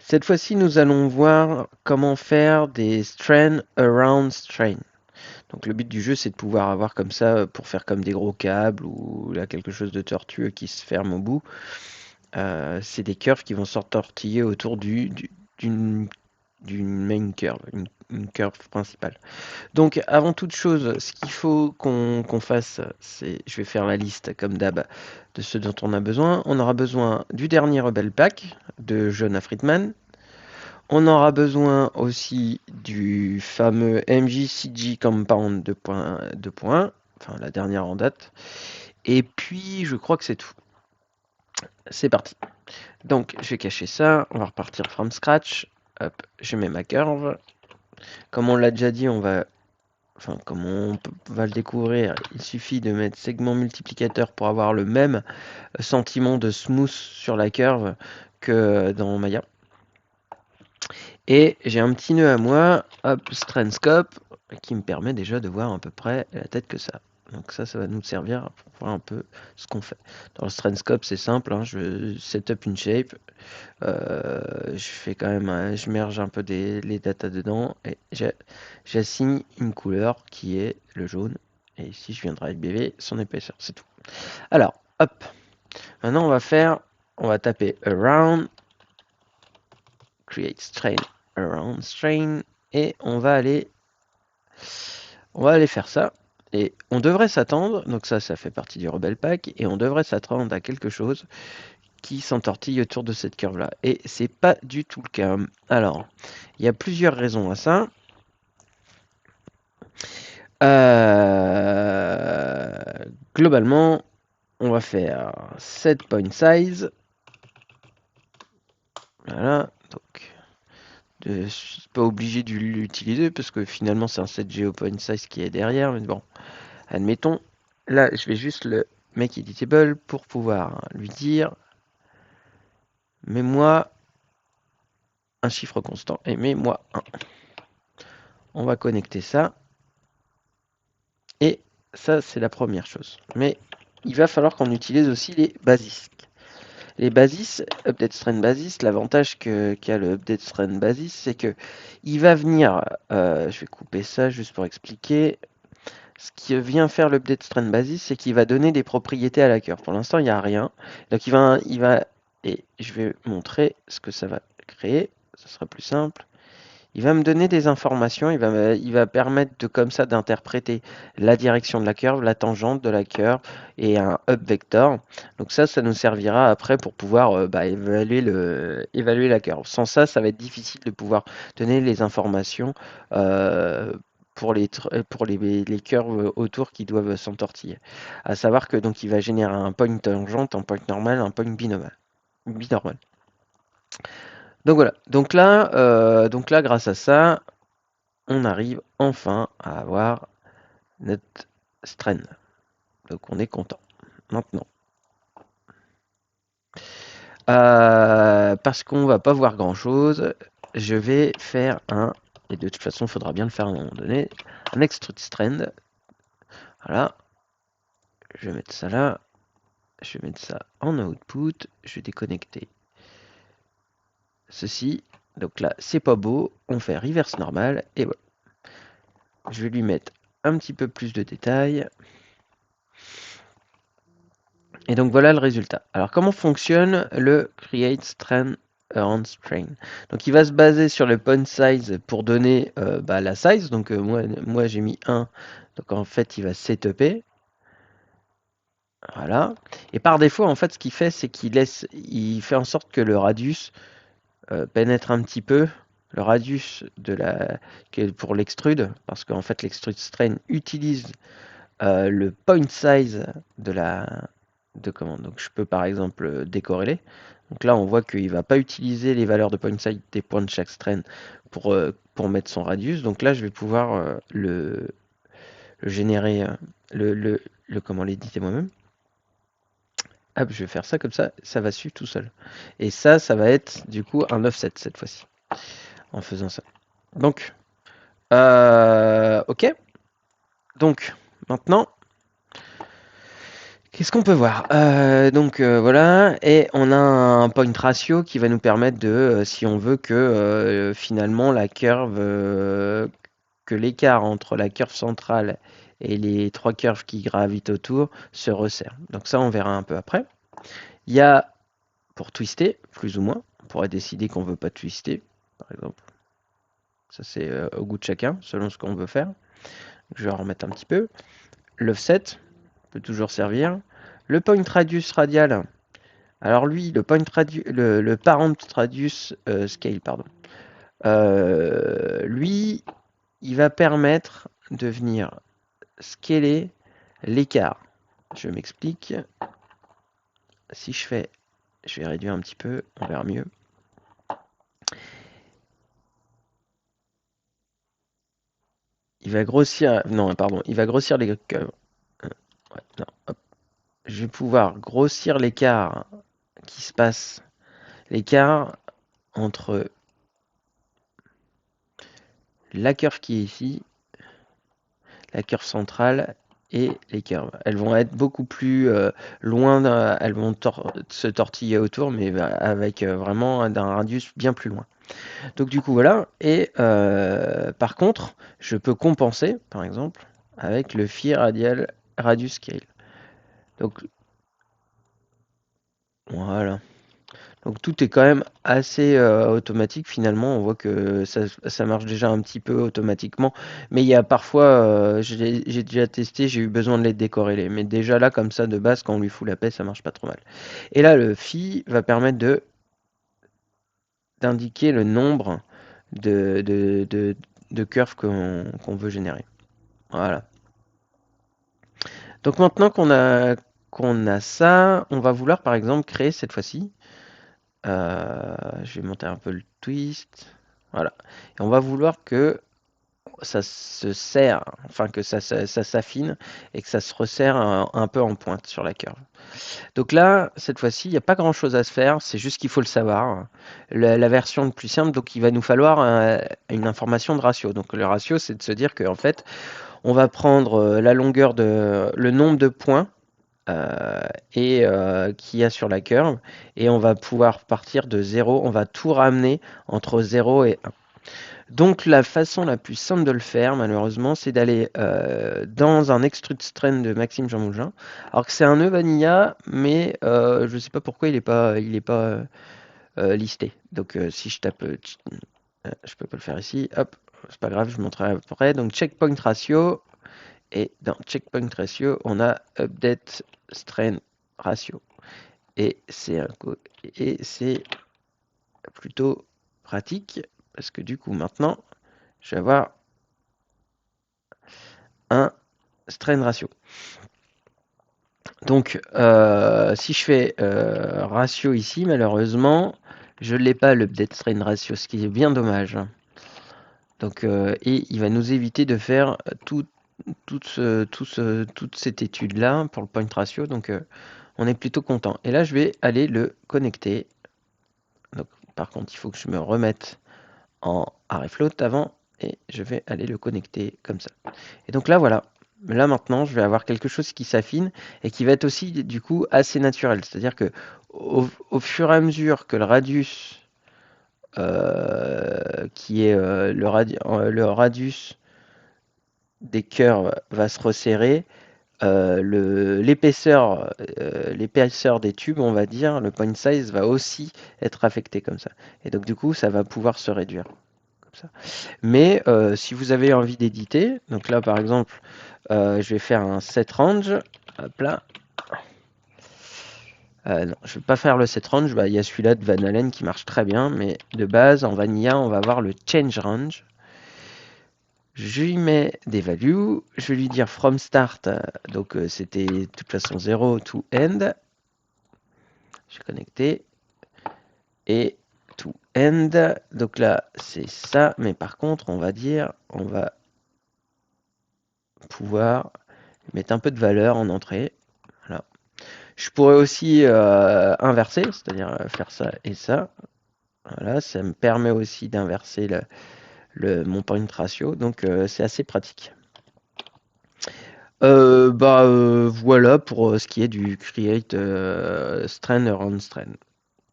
Cette fois-ci, nous allons voir comment faire des strain around strain. Donc le but du jeu, c'est de pouvoir avoir comme ça, pour faire comme des gros câbles ou là quelque chose de tortueux qui se ferme au bout. C'est des curves qui vont s'entortiller autour d'une main curve, une curve principale. Donc avant toute chose, ce qu'il faut qu'on fasse, c'est, je vais faire la liste comme d'hab de ce dont on a besoin. On aura besoin du dernier Rebel Pack de Jonah Friedman. On aura besoin aussi du fameux MJCG Compound 2.1, enfin la dernière en date. Et puis, je crois que c'est tout. C'est parti. Donc, je vais cacher ça. On va repartir from scratch. Hop, je mets ma curve. Comme on l'a déjà dit, enfin, comme on va le découvrir, il suffit de mettre segment multiplicateur pour avoir le même sentiment de smooth sur la curve que dans Maya. Et j'ai un petit nœud à moi, hop, Strandscope, qui me permet déjà de voir à peu près la tête que ça. Donc ça va nous servir pour voir un peu ce qu'on fait. Dans le Strandscope, c'est simple, hein, je setup une shape, je fais quand même, je merge un peu les datas dedans et j'assigne une couleur qui est le jaune. Et ici, je viens de BV, son épaisseur, c'est tout. Alors, hop, maintenant on va taper around, create strain around strain et on va aller faire ça. Et on devrait s'attendre, donc ça fait partie du Rebel Pack, et on devrait s'attendre à quelque chose qui s'entortille autour de cette curve là. Et c'est pas du tout le cas. Alors, il y a plusieurs raisons à ça. Globalement, on va faire set point size. Voilà, donc je suis pas obligé de l'utiliser parce que finalement c'est un set point size qui est derrière, mais bon, admettons. Là, je vais juste le make editable pour pouvoir lui dire mets-moi un chiffre constant et mets-moi 1. On va connecter ça. Et ça, c'est la première chose. Mais il va falloir qu'on utilise aussi les basis. Les basis, update strain basis, l'avantage qu'a le update strain basis, c'est que il va venir, je vais couper ça juste pour expliquer. Ce qui vient faire l'update strain basis, c'est qu'il va donner des propriétés à la curve. Pour l'instant, il n'y a rien. Donc et je vais montrer ce que ça va créer. Ce sera plus simple. Il va me donner des informations, il va permettre de comme ça d'interpréter la direction de la curve, la tangente de la curve et un up vector. Donc ça nous servira après pour pouvoir évaluer la curve. Sans ça, ça va être difficile de pouvoir donner les informations pour les curves autour qui doivent s'entortiller. À savoir que donc il va générer un point tangente, un point normal, un point binormal. Donc voilà. Donc là, grâce à ça, on arrive enfin à avoir notre strain. Donc on est content. Maintenant, parce qu'on va pas voir grand chose, je vais faire et de toute façon il faudra bien le faire à un moment donné, un extrude strain. Voilà, je vais mettre ça là, je vais mettre ça en output, je vais déconnecter ceci. Donc là, c'est pas beau, on fait reverse normal, et voilà. Je vais lui mettre un petit peu plus de détails. Et donc voilà le résultat. Alors comment fonctionne le create strain around strain? Donc il va se baser sur le point size pour donner la size. Donc moi j'ai mis 1. Donc en fait il va setuper. Voilà. Et par défaut en fait ce qu'il fait c'est il fait en sorte que le radius pénètre un petit peu. Le radius pour l'extrude, parce qu'en fait l'extrude strain utilise le point size de la de commande. Donc je peux par exemple décorréler. Donc là on voit qu'il ne va pas utiliser les valeurs de point size des points de chaque strain pour mettre son radius. Donc là je vais pouvoir le générer, comment l'éditer moi-même. Hop, je vais faire ça comme ça va suivre tout seul. Et ça va être du coup un offset cette fois-ci, en faisant ça. Donc, ok. Donc, maintenant, Qu'est-ce qu'on peut voir? Voilà, et on a un point ratio qui va nous permettre de, si on veut que finalement la curve, que l'écart entre la curve centrale et les trois curves qui gravitent autour se resserre. Donc ça, on verra un peu après. Il y a pour twister, plus ou moins. On pourrait décider qu'on ne veut pas twister, par exemple. Ça, c'est au goût de chacun, selon ce qu'on veut faire. Je vais en remettre un petit peu. L'offset peut toujours servir. Le point radius radial. Alors lui, le parent radius scale, pardon. Lui, il va permettre de venir scaler l'écart. Je m'explique. Si je vais réduire un petit peu, on verra mieux. Il va grossir, non, pardon, il va grossir les curves. Ouais, non, hop. Je vais pouvoir grossir l'écart qui se passe, l'écart entre la curve qui est ici, la curve centrale et les curves. Elles vont être beaucoup plus loin, elles vont se tortiller autour, mais avec vraiment un radius bien plus loin. Donc du coup voilà, et par contre, je peux compenser, par exemple, avec le phi radial radius scale. Donc voilà. Donc tout est quand même assez automatique finalement. On voit que ça marche déjà un petit peu automatiquement. Mais il y a parfois, j'ai déjà testé, j'ai eu besoin de les décorréler. Mais déjà là, comme ça, de base, quand on lui fout la paix, ça marche pas trop mal. Et là, le phi va permettre d'indiquer le nombre de curves qu'on veut générer. Voilà. Donc maintenant qu'on a ça, on va vouloir par exemple créer cette fois-ci. Je vais monter un peu le twist. Voilà. Et on va vouloir que ça se serre, enfin que ça s'affine et que ça se resserre un peu en pointe sur la curve. Donc là, cette fois-ci, il n'y a pas grand-chose à se faire, c'est juste qu'il faut le savoir. La version le plus simple, donc il va nous falloir une information de ratio. Donc le ratio, c'est de se dire qu'en fait, on va prendre le nombre de points qu'il y a sur la curve et on va pouvoir partir de 0, on va tout ramener entre 0 et 1. Donc la façon la plus simple de le faire, malheureusement, c'est d'aller dans un extrude strain de Maxime Jean Mougin. Alors que c'est un nœud vanilla, mais je ne sais pas pourquoi il est pas listé. Donc si je tape, je peux pas le faire ici. Hop, c'est pas grave, je montrerai après. Donc checkpoint ratio. Et dans checkpoint ratio, on a update strain ratio. Et c'est plutôt pratique parce que du coup maintenant, je vais avoir un strain ratio. Donc si je fais ratio ici, malheureusement, je ne l'ai pas l'update strain ratio, ce qui est bien dommage. Donc, et il va nous éviter de faire toute cette étude-là pour le point ratio. Donc on est plutôt content. Et là, je vais aller le connecter. Donc, par contre, il faut que je me remette en arrêt float avant et je vais aller le connecter comme ça. Et donc là, voilà. Là maintenant, je vais avoir quelque chose qui s'affine et qui va être aussi du coup assez naturel. C'est-à-dire que au fur et à mesure que le radius, qui est le radius des curves va se resserrer, l'épaisseur des tubes, on va dire, le point size va aussi être affecté comme ça. Et donc du coup, ça va pouvoir se réduire comme ça. Mais si vous avez envie d'éditer, donc là par exemple, je vais faire un set range. Hop là. Non, je ne vais pas faire le set range. Bah, il y a celui-là de Van Allen qui marche très bien, mais de base en vanilla, on va avoir le change range. Je lui mets des values, je vais lui dire from start, donc c'était de toute façon 0 to end. Je vais connecter et to end. Donc là, c'est ça, mais par contre, on va pouvoir mettre un peu de valeur en entrée. Voilà. Je pourrais aussi inverser, c'est-à-dire faire ça et ça. Voilà, ça me permet aussi d'inverser mon point ratio, donc c'est assez pratique. Voilà pour ce qui est du create strand around strand.